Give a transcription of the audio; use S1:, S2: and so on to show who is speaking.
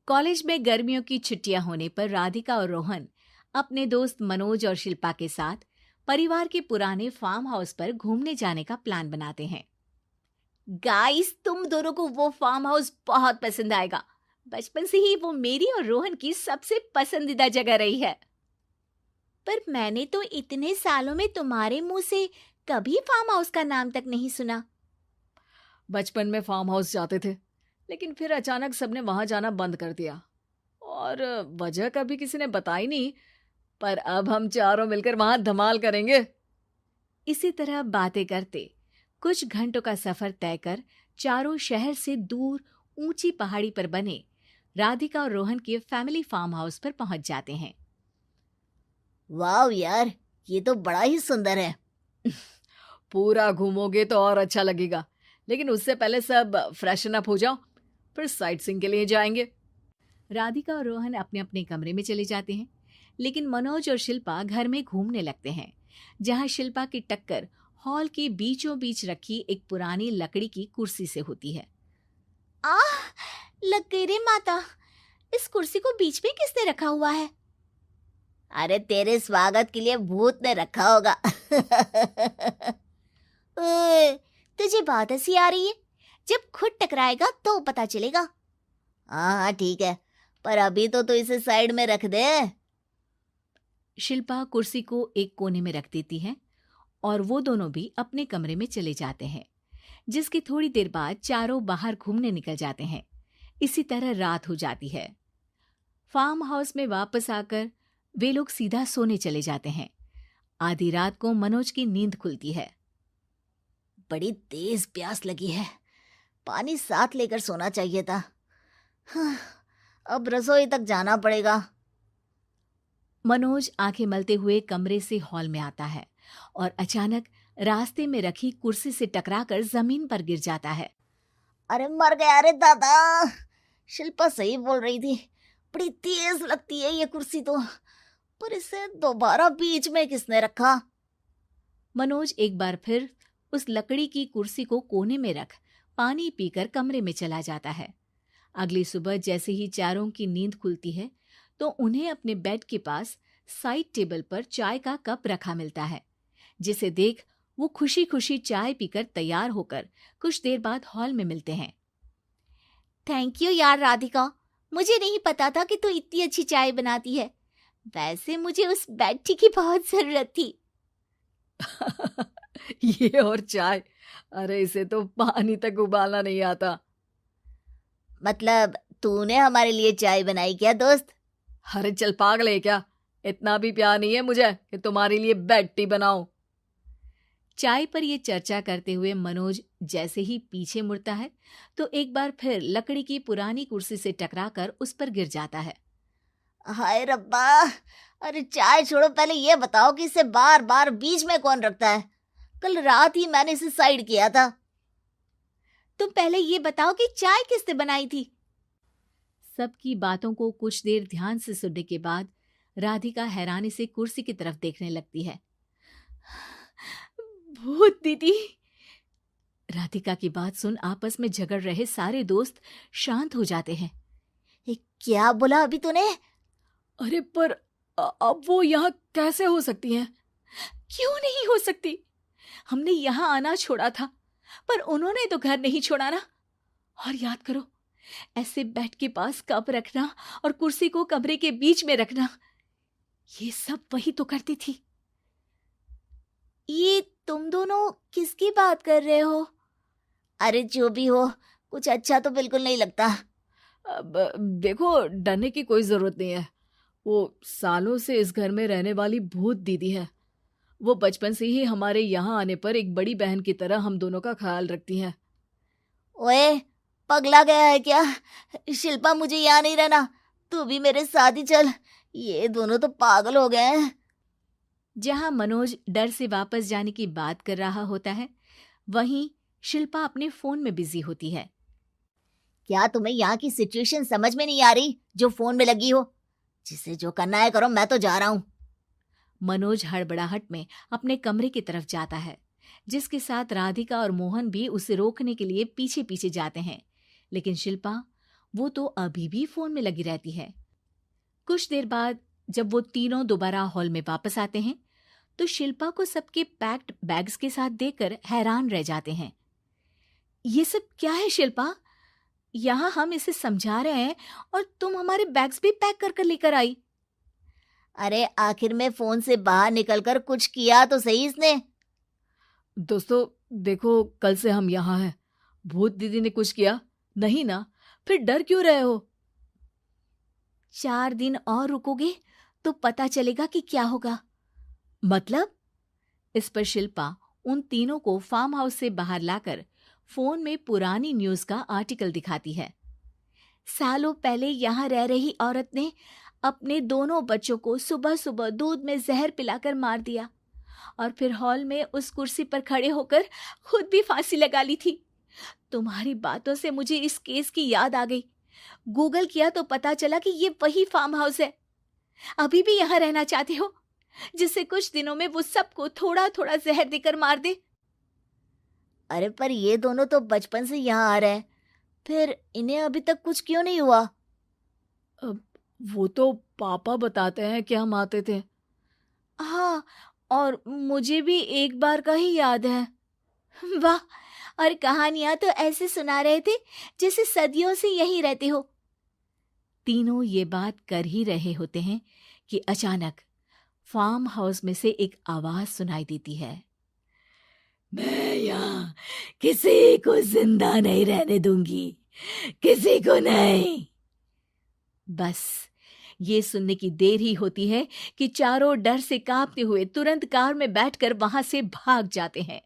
S1: College में गर्मियों की छुट्टियां होने पर राधिका और रोहन अपने दोस्त मनोज और शिल्पा के साथ परिवार के पुराने फार्म हाउस पर घूमने जाने का प्लान बनाते हैं। गाइस, तुम दोनों को वो फार्म हाउस बहुत पसंद आएगा। बचपन से ही वो मेरी और रोहन की सबसे पसंदीदा जगह रही है। पर मैंने तो इतने सालों में तुम्हारे मुंह से कभी फार्म हाउस का नाम तक नहीं सुना।
S2: बचपन में फार्म हाउस जाते थे, लेकिन फिर अचानक सबने वहां जाना बंद कर दिया और वजह कभी किसी ने बताई नहीं। पर अब हम चारों मिलकर वहां धमाल करेंगे।
S1: इसी तरह बातें करते कुछ घंटों का सफर तय कर चारों शहर से दूर ऊंची पहाड़ी पर बने राधिका और रोहन के फैमिली फार्म हाउस पर पहुंच जाते हैं।
S3: वाह यार, ये तो बड़ा ही सुंदर है।
S2: पूरा घूमोगे तो और अच्छा लगेगा, लेकिन उससे पहले सब फ्रेशन अप हो जाओ, फिर साइट सीइंग के लिए जाएंगे।
S1: राधिका और रोहन अपने अपने कमरे में चले जाते हैं, लेकिन मनोज और शिल्पा घर में घूमने लगते हैं, जहां शिल्पा की टक्कर हॉल के बीचों बीच रखी एक पुरानी लकड़ी की कुर्सी से होती है। आह, लग गई रे माता, इस कुर्सी को बीच में किसने रखा हुआ है?
S3: अरे तेरे स्वागत के लिए भूत ने रखा होगा।
S1: ओए, तुझे बात हंसी आ रही है? जब खुद टकराएगा तो पता चलेगा।
S3: हाँ हाँ ठीक है, पर अभी तो इसे साइड में रख दे।
S1: शिल्पा कुर्सी को एक कोने में रख देती है और वो दोनों भी अपने कमरे में चले जाते हैं, जिसकी थोड़ी देर बाद चारों बाहर घूमने निकल जाते हैं। इसी तरह रात हो जाती है। फार्म हाउस में वापस आकर वे लोग सीधा सोने चले जाते हैं। आधी रात को मनोज की नींद खुलती है।
S3: बड़ी तेज प्यास लगी है, पानी साथ लेकर सोना चाहिए था। हाँ, अब रसोई तक जाना पड़ेगा।
S1: मनोज आंखें मलते हुए कमरे से हॉल में आता है और अचानक रास्ते में रखी कुर्सी से टकराकर जमीन पर गिर जाता है।
S3: अरे मर गया रे दादा, शिल्पा सही बोल रही थी, बड़ी तेज लगती है ये कुर्सी तो, पर इसे दोबारा बीच में किसने रखा?
S1: मनोज एक बार फिर उस लकड़ी की कुर्सी को कोने में रख पानी पीकर कमरे में चला जाता है। अगली सुबह जैसे ही चारों की नींद खुलती है तो उन्हें अपने बेड के पास साइड टेबल पर चाय का कप रखा मिलता है, जिसे देख वो खुशी खुशी चाय पीकर तैयार होकर कुछ देर बाद हॉल में मिलते हैं। थैंक यू यार राधिका, मुझे नहीं पता था कि तू इतनी अच्छी चाय बनाती है। वैसे मुझे उस बेड टी की बहुत जरूरत थी।
S2: ये और चाय, अरे इसे तो पानी तक उबालना नहीं आता।
S3: मतलब तूने हमारे लिए चाय बनाई क्या दोस्त?
S2: अरे चल पागल है क्या, इतना भी प्यार नहीं है मुझे कि तुम्हारे लिए बेड टी बनाऊं।
S1: चाय पर ये चर्चा करते हुए मनोज जैसे ही पीछे मुड़ता है तो एक बार फिर लकड़ी की पुरानी कुर्सी से टकराकर उस पर गिर जाता है।
S3: हाय रब्बा, अरे चाय छोड़ो, पहले ये बताओ कि इसे बार बार बीच में कौन रखता है? कल रात ही मैंने इसे साइड किया था।
S1: तुम पहले ये बताओ कि चाय किसने बनाई थी? सबकी बातों को कुछ देर ध्यान से सुनने के बाद राधिका हैरानी से कुर्सी की तरफ देखने लगती है। भूत दीदी। राधिका की बात सुन आपस में झगड़ रहे सारे दोस्त शांत हो जाते हैं।
S3: क्या बोला अभी तूने?
S2: अरे पर अब वो यहाँ कैसे हो सकती हैं?
S1: क्यों नहीं हो सकती? हमने यहाँ आना छोड़ा था, पर उन्होंने तो घर नहीं छोड़ा ना। और याद करो, ऐसे बेड के पास कप रखना और कुर्सी को कमरे के बीच में रखना, ये सब वही तो करती थी। ये तुम दोनों किसकी बात कर रहे हो?
S3: अरे जो भी हो, कुछ अच्छा तो बिल्कुल नहीं लगता।
S2: अब देखो, डरने की कोई जरूरत नहीं है। वो सालों से इस घर में रहने वाली भूत दीदी है। वो बचपन से ही हमारे यहाँ आने पर एक बड़ी बहन की तरह हम दोनों का ख्याल रखती हैं।
S3: ओए, पगला गया है क्या? शिल्पा, मुझे यहाँ नहीं रहना, तू भी मेरे साथ ही चल। ये दोनों तो पागल हो गए हैं।
S1: जहां मनोज डर से वापस जाने की बात कर रहा होता है, वहीं शिल्पा अपने फोन में बिजी होती है।
S3: क्या तुम्हें यहाँ की सिचुएशन समझ में नहीं आ रही जो फोन में लगी हो? जिसे जो करना है करो, मैं तो जा रहा हूँ।
S1: मनोज हड़बड़ाहट में अपने कमरे की तरफ जाता है, जिसके साथ राधिका और मोहन भी उसे रोकने के लिए पीछे पीछे जाते हैं, लेकिन शिल्पा वो तो अभी भी फोन में लगी रहती है। कुछ देर बाद जब वो तीनों दोबारा हॉल में वापस आते हैं तो शिल्पा को सबके पैक्ड बैग्स के साथ देखकर हैरान रह जाते हैं। ये सब क्या है शिल्पा? यहाँ हम इसे समझा रहे हैं और तुम हमारे बैग्स भी पैक कर कर लेकर आई।
S3: अरे आखिर में फोन से बाहर निकलकर कुछ किया तो सही इसने।
S2: दोस्तों देखो, कल से हम यहाँ हैं। भूत दीदी ने कुछ किया नहीं ना? फिर डर क्यों रहे हो?
S1: 4 दिन और रुकोगे तो पता चलेगा कि क्या होगा।
S2: मतलब?
S1: इस पर शिल्पा उन तीनों को फार्म हाउस से बाहर लाकर फोन में पुरानी न्यूज का आर्टिकल दिखाती है। सालों पहले यहाँ रह रही औरत ने अपने दोनों बच्चों को सुबह सुबह दूध में जहर पिलाकर मार दिया और फिर हॉल में उस कुर्सी पर खड़े होकर खुद भी फांसी लगा ली थी। तुम्हारी बातों से मुझे इस केस की याद आ गई। गूगल किया तो पता चला कि ये वही फार्म हाउस है। अभी भी यहाँ रहना चाहते हो जिससे कुछ दिनों में वो सबको थोड़ा थोड़ा जहर देकर मार दे?
S3: अरे पर ये दोनों तो बचपन से यहाँ आ रहे हैं, फिर इन्हें अभी तक कुछ क्यों नहीं हुआ?
S2: वो तो पापा बताते हैं कि हम आते थे।
S1: हाँ, और मुझे भी एक बार का ही याद है। वाह, और कहानियां तो ऐसे सुना रहे थे जैसे सदियों से यहीं रहते हो। तीनों ये बात कर ही रहे होते हैं कि अचानक फार्म हाउस में से एक आवाज सुनाई देती है।
S2: मैं यहाँ किसी को जिंदा नहीं रहने दूंगी, किसी को नहीं।
S1: बस ये सुनने की देर ही होती है कि चारों डर से कांपते हुए तुरंत कार में बैठकर वहां से भाग जाते हैं।